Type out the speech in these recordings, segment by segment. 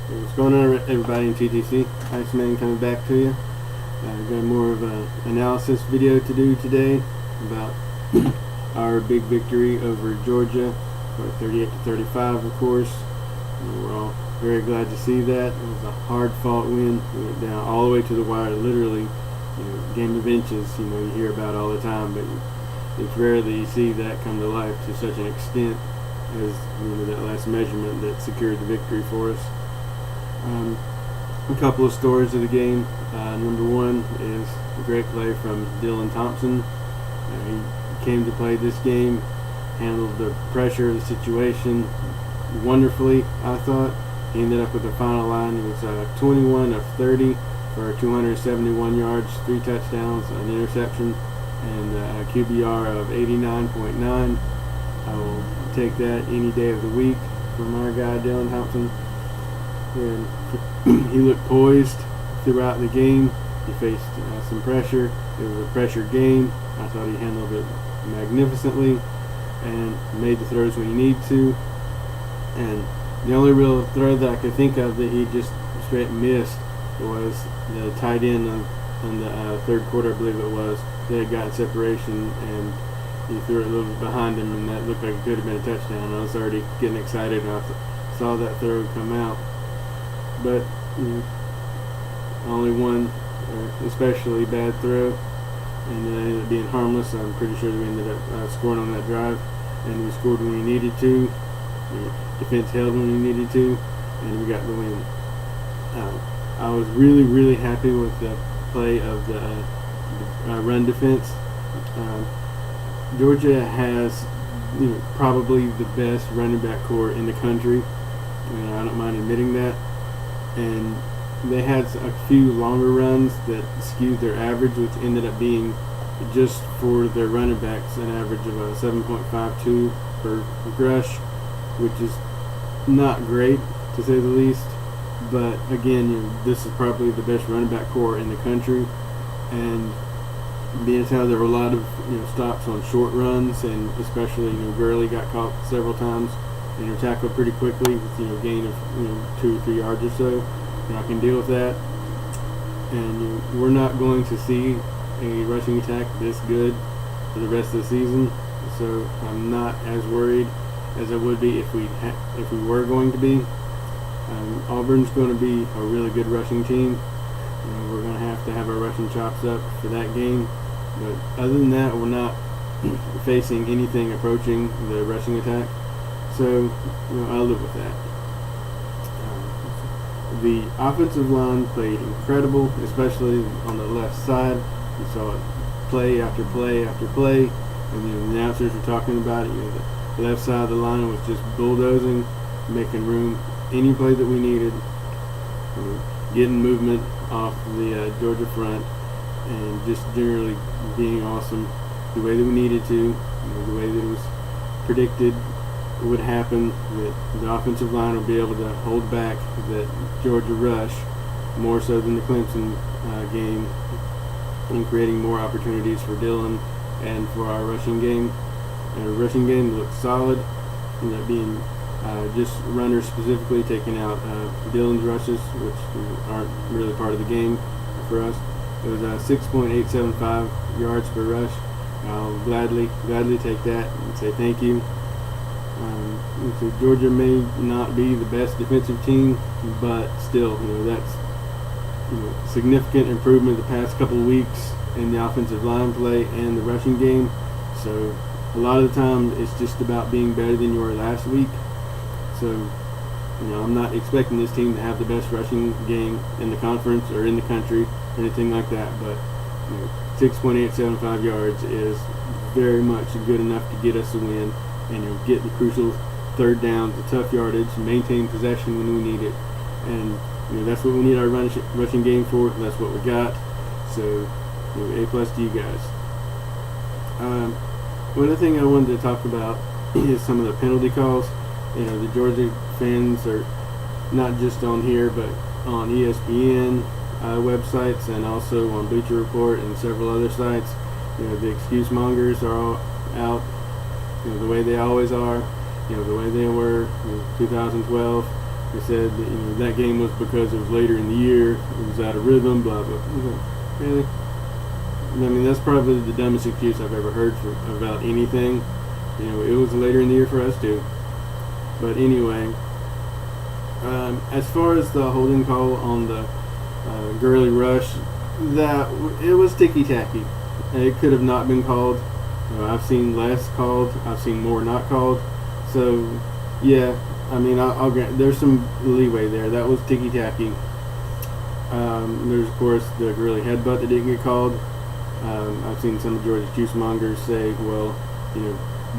What's going on, everybody in TTC? Iceman coming back to you. Got more of an analysis video to do today about our big victory over Georgia, 38-35, of course. We're all very glad to see that. It was a hard-fought win. We went down all the way to the wire, literally. Game of inches. You hear about all the time, but it's rare that you see that come to life to such an extent as that last measurement that secured the victory for us. A couple of stories of the game. Number one is a great play from Dylan Thompson. He came to play this game, handled the pressure of the situation wonderfully, I thought. He ended up with the final line. It was 21 of 30 for 271 yards, 3 touchdowns, an interception, and a QBR of 89.9. I will take that any day of the week from our guy Dylan Thompson. And he looked poised throughout the game. He faced some pressure. It was a pressure game. I thought he handled it magnificently and made the throws when he needed to. And the only real throw that I could think of that he just straight missed was the tight end on the third quarter, I believe it was. They had gotten separation and he threw it a little bit behind him, and that looked like it could have been a touchdown. I was already getting excited and I saw that throw come out. But only one especially bad throw, and it ended up being harmless. I'm pretty sure that we ended up scoring on that drive, and we scored when we needed to. The defense held when we needed to, and we got the win. I was really happy with the play of the run defense. Georgia has probably the best running back core in the country, and I don't mind admitting that. And they had a few longer runs that skewed their average, which ended up being, just for their running backs, an average of a 7.52 per rush, which is not great, to say the least. But again, this is probably the best running back core in the country, and being as how there were a lot of stops on short runs, and especially Gurley got caught several times and tackled pretty quickly with gain of 2 or 3 yards or so. I can deal with that, and we're not going to see a rushing attack this good for the rest of the season. So I'm not as worried as I would be if we were going to be. Auburn's going to be a really good rushing team. We're going to have our rushing chops up for that game. But other than that, we're not facing anything approaching the rushing attack. So I'll live with that. The offensive line played incredible, especially on the left side. You saw it play after play after play, and the announcers were talking about it. The left side of the line was just bulldozing, making room any play that we needed, getting movement off the Georgia front, and just generally being awesome the way that we needed to, the way that it was predicted would happen, that the offensive line will be able to hold back that Georgia rush more so than the Clemson game, and creating more opportunities for Dylan and for our rushing game. Our rushing game looked solid, ended up being just runners specifically, taking out Dylan's rushes, which aren't really part of the game for us. It was 6.875 yards per rush. I'll gladly take that and say thank you. So Georgia may not be the best defensive team, but still, that's significant improvement the past couple of weeks in the offensive line play and the rushing game. So a lot of the time, it's just about being better than you were last week. So I'm not expecting this team to have the best rushing game in the conference or in the country or anything like that, but 6.875 yards is very much good enough to get us a win, and get the crucial third down, the tough yardage, maintain possession when we need it, and that's what we need our rushing game for. That's what we got. So A+ to you guys. One other thing I wanted to talk about is some of the penalty calls. The Georgia fans are not just on here, but on ESPN websites, and also on Bleacher Report and several other sites. The excuse mongers are all out, the way they always are, the way they were in 2012. They said that, that game was because it was later in the year, it was out of rhythm, blah blah. Really? I mean, that's probably the dumbest excuse I've ever heard about anything. It was later in the year for us too. But anyway, as far as the holding call on the Gurley rush, that it was ticky tacky. It could have not been called. I've seen less called. I've seen more not called. So yeah, I mean, I'll grant there's some leeway there. That was ticky tacky. There's of course the Gurley headbutt that didn't get called. I've seen some of Georgia's juice mongers say, well,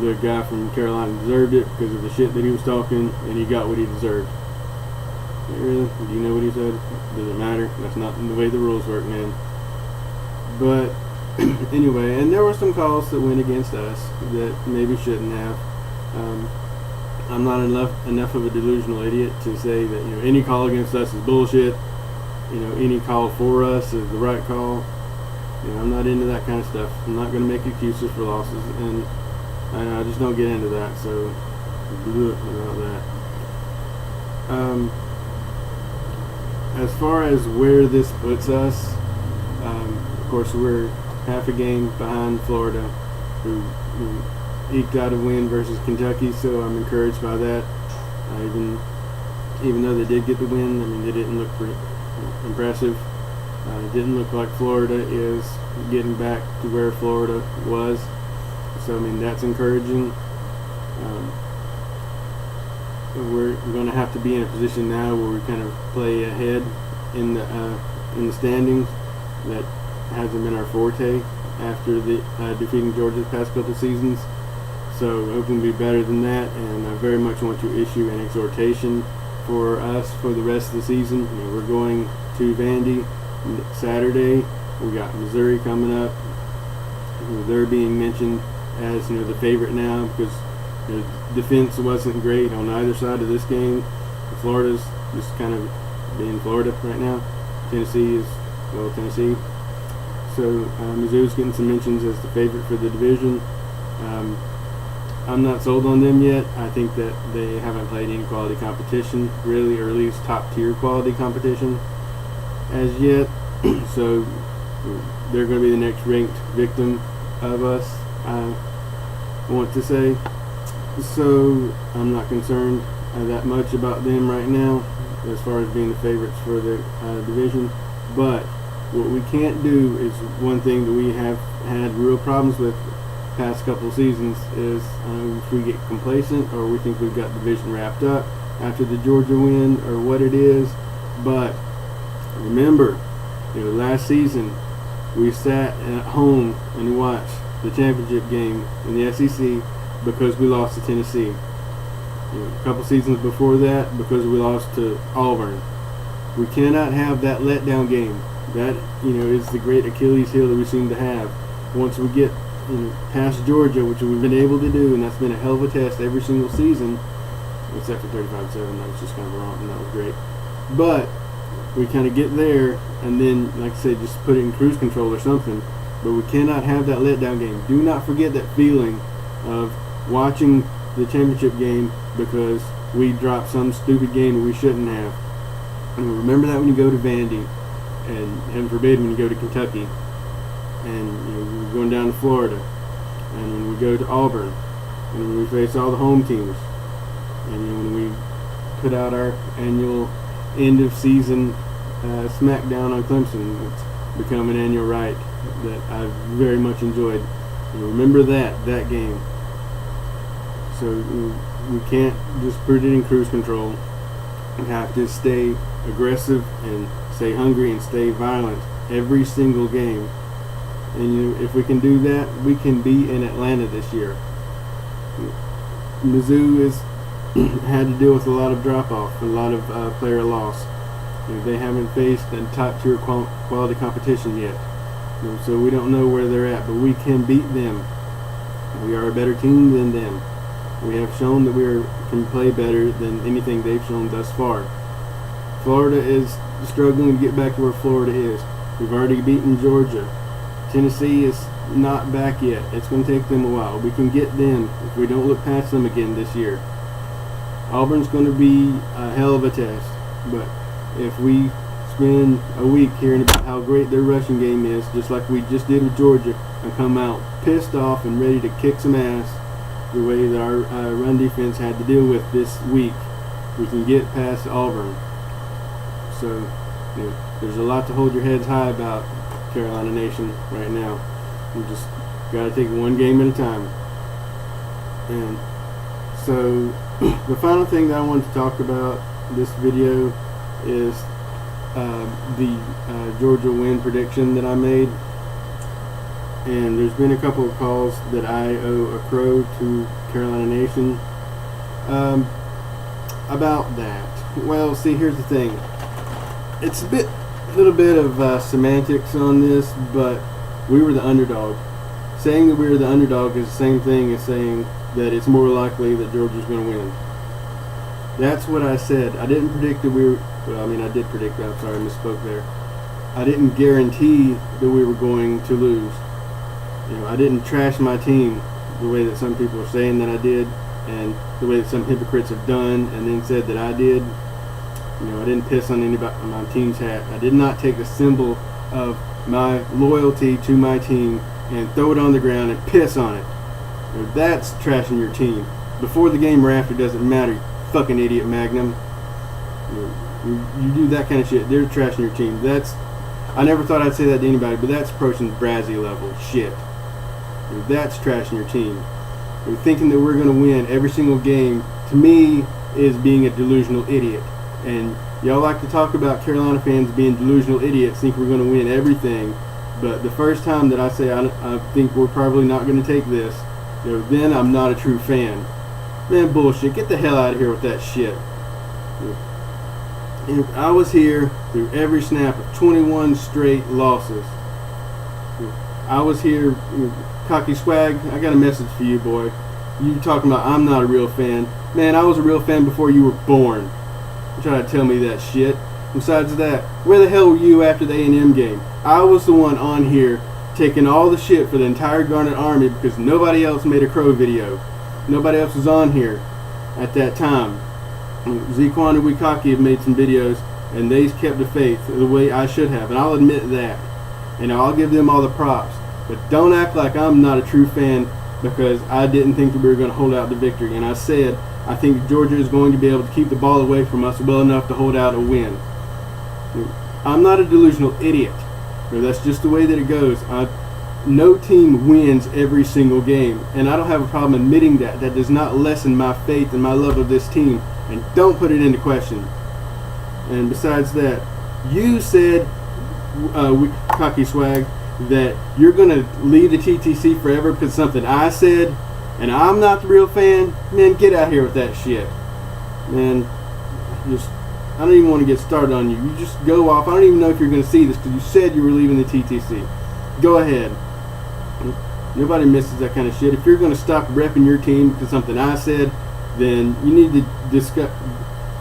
the guy from Carolina deserved it because of the shit that he was talking, and he got what he deserved. Really? Do you know what he said? Does it matter? That's not the way the rules work, man. But anyway, and there were some calls that went against us that maybe shouldn't have. I'm not enough of a delusional idiot to say that any call against us is bullshit. Any call for us is the right call. I'm not into that kind of stuff. I'm not going to make excuses for losses, and I just don't get into that. So about that. As far as where this puts us, of course we're half a game behind Florida, who eked out a win versus Kentucky, so I'm encouraged by that. Even though they did get the win, I mean, they didn't look pretty impressive. It didn't look like Florida is getting back to where Florida was, so I mean, that's encouraging. We're going to have to be in a position now where we kind of play ahead in the standings. That hasn't been our forte after the defeating Georgia the past couple of seasons. So hoping to be better than that, and I very much want to issue an exhortation for us for the rest of the season. We're going to Vandy Saturday. We got Missouri coming up. They're being mentioned as the favorite now because defense wasn't great on either side of this game. Florida's just kind of being Florida right now. Tennessee is, Tennessee. So Mizzou's getting some mentions as the favorite for the division. I'm not sold on them yet. I think that they haven't played any quality competition, really, or at least top-tier quality competition as yet. So they're going to be the next ranked victim of us, I want to say. So I'm not concerned that much about them right now as far as being the favorites for the division. But what we can't do is one thing that we have had real problems with past couple seasons is if we get complacent or we think we've got the division wrapped up after the Georgia win or what it is. But remember, last season we sat at home and watched the championship game in the SEC because we lost to Tennessee. A couple seasons before that because we lost to Auburn. We cannot have that letdown game. That is the great Achilles heel that we seem to have. Once we get past Georgia, which we've been able to do, and that's been a hell of a test every single season, except for 35-7. That was just kind of wrong, and that was great. But we kind of get there, and then, like I said, just put it in cruise control or something. But we cannot have that letdown game. Do not forget that feeling of watching the championship game because we dropped some stupid game that we shouldn't have. And remember that when you go to Vandy, and heaven forbid when you go to Kentucky, and we're going down to Florida, and when we go to Auburn, and when we face all the home teams, and when we put out our annual end of season smackdown on Clemson. It's become an annual right that I've very much enjoyed. And remember that game. So we can't just put it in cruise control. We have to stay aggressive and stay hungry and stay violent every single game. And if we can do that, we can be in Atlanta this year. Mizzou has had to deal with a lot of drop-off, a lot of player loss. They haven't faced a top-tier quality competition yet. So we don't know where they're at, but we can beat them. We are a better team than them. We have shown that we can play better than anything they've shown thus far. Florida is struggling to get back to where Florida is. We've already beaten Georgia. Tennessee is not back yet. It's going to take them a while. We can get them if we don't look past them again this year. Auburn's going to be a hell of a test, but if we spend a week hearing about how great their rushing game is, just like we just did with Georgia, and come out pissed off and ready to kick some ass the way that our run defense had to deal with this week, we can get past Auburn. So there's a lot to hold your heads high about, Carolina Nation, right now. We just got to take it one game at a time. And so the final thing that I want to talk about this video is the Georgia win prediction that I made. And there's been a couple of calls that I owe a crow to Carolina Nation about that. Well, see, here's the thing. It's a little bit of semantics on this, but we were the underdog. Saying that we were the underdog is the same thing as saying that it's more likely that Georgia's going to win. That's what I said. I didn't predict that we were, well, I mean, I did predict that. I'm sorry, I misspoke there. I didn't guarantee that we were going to lose. I didn't trash my team the way that some people are saying that I did, and the way that some hypocrites have done and then said that I did. I didn't piss on anybody on my team's hat. I did not take the symbol of my loyalty to my team and throw it on the ground and piss on it. That's trashing your team. Before the game or after doesn't matter, you fucking idiot Magnum. You do that kind of shit, they're trashing your team. I never thought I'd say that to anybody, but that's approaching Brazzy level shit. That's trashing your team. Thinking that we're going to win every single game, to me, is being a delusional idiot. And y'all like to talk about Carolina fans being delusional idiots, think we're going to win everything. But the first time that I say I think we're probably not going to take this, then I'm not a true fan. Man, bullshit. Get the hell out of here with that shit. I was here through every snap of 21 straight losses. I was here, Cocky Swag, I got a message for you, boy. You talking about I'm not a real fan. Man, I was a real fan before you were born. You're trying to tell me that shit. Besides that, where the hell were you after the A&M game? I was the one on here taking all the shit for the entire Garnet Army because nobody else made a Crow video. Nobody else was on here at that time. Zequan and Wikaki have made some videos, and they kept the faith the way I should have, and I'll admit that. And I'll give them all the props. But don't act like I'm not a true fan because I didn't think that we were going to hold out the victory. And I said I think Georgia is going to be able to keep the ball away from us well enough to hold out a win. I'm not a delusional idiot. That's just the way that it goes. No team wins every single game, and I don't have a problem admitting that. That does not lessen my faith and my love of this team, and don't put it into question. And besides that, you said, Cocky Swag, that you're going to leave the TTC forever because something I said, and I'm not the real fan. Man, get out here with that shit. Man, I don't even want to get started on you. You just go off. I don't even know if you're going to see this because you said you were leaving the TTC. Go ahead. Nobody misses that kind of shit. If you're going to stop repping your team because something I said, then you need to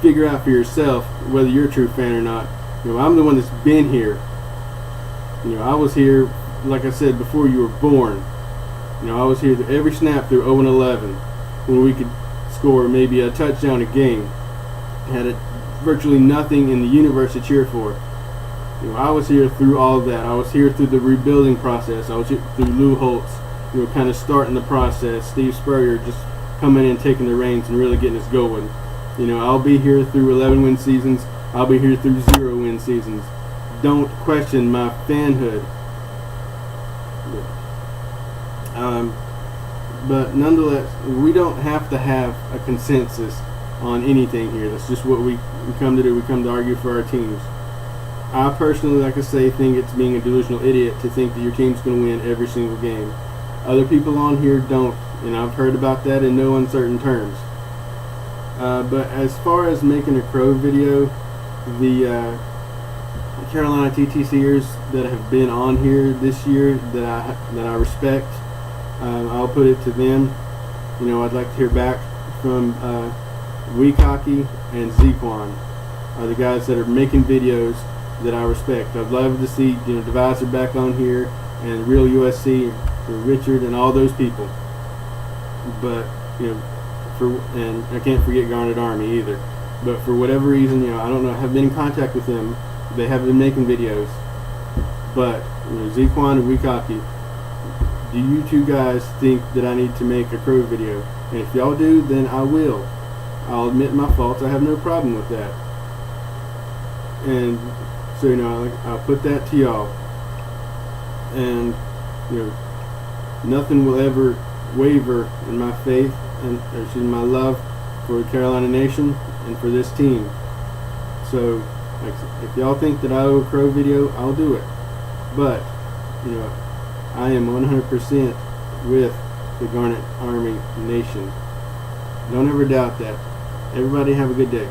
figure out for yourself whether you're a true fan or not. I'm the one that's been here. I was here, like I said, before you were born. I was here every snap through 0-11 when we could score maybe a touchdown a game. Had virtually nothing in the universe to cheer for. I was here through all of that. I was here through the rebuilding process. I was here through Lou Holtz, kind of starting the process. Steve Spurrier just coming in, taking the reins, and really getting us going. I'll be here through 11-win seasons. I'll be here through 0-win seasons. Don't question my fanhood. But nonetheless, we don't have to have a consensus on anything here. That's just what we come to do. We come to argue for our teams. I personally, like I say, think it's being a delusional idiot to think that your team's going to win every single game. Other people on here don't, and I've heard about that in no uncertain terms. But as far as making a Crow video, the Carolina TTCers that have been on here this year that I respect, I'll put it to them. I'd like to hear back from Wikaki and Zequan, are the guys that are making videos that I respect. I'd love to see Devisor back on here and Real USC, Richard and all those people. But and I can't forget Garnet Army either. But for whatever reason, I don't know, I have been in contact with them. They have been making videos. But, Zequan and Wikaki, do you two guys think that I need to make a crow video? And if y'all do, then I will. I'll admit my faults. I have no problem with that. And so, I'll put that to y'all. And, nothing will ever waver in my faith and my love for the Carolina Nation and for this team. So, if y'all think that I owe a crow video, I'll do it. But, I am 100% with the Garnet Army Nation. Don't ever doubt that. Everybody have a good day.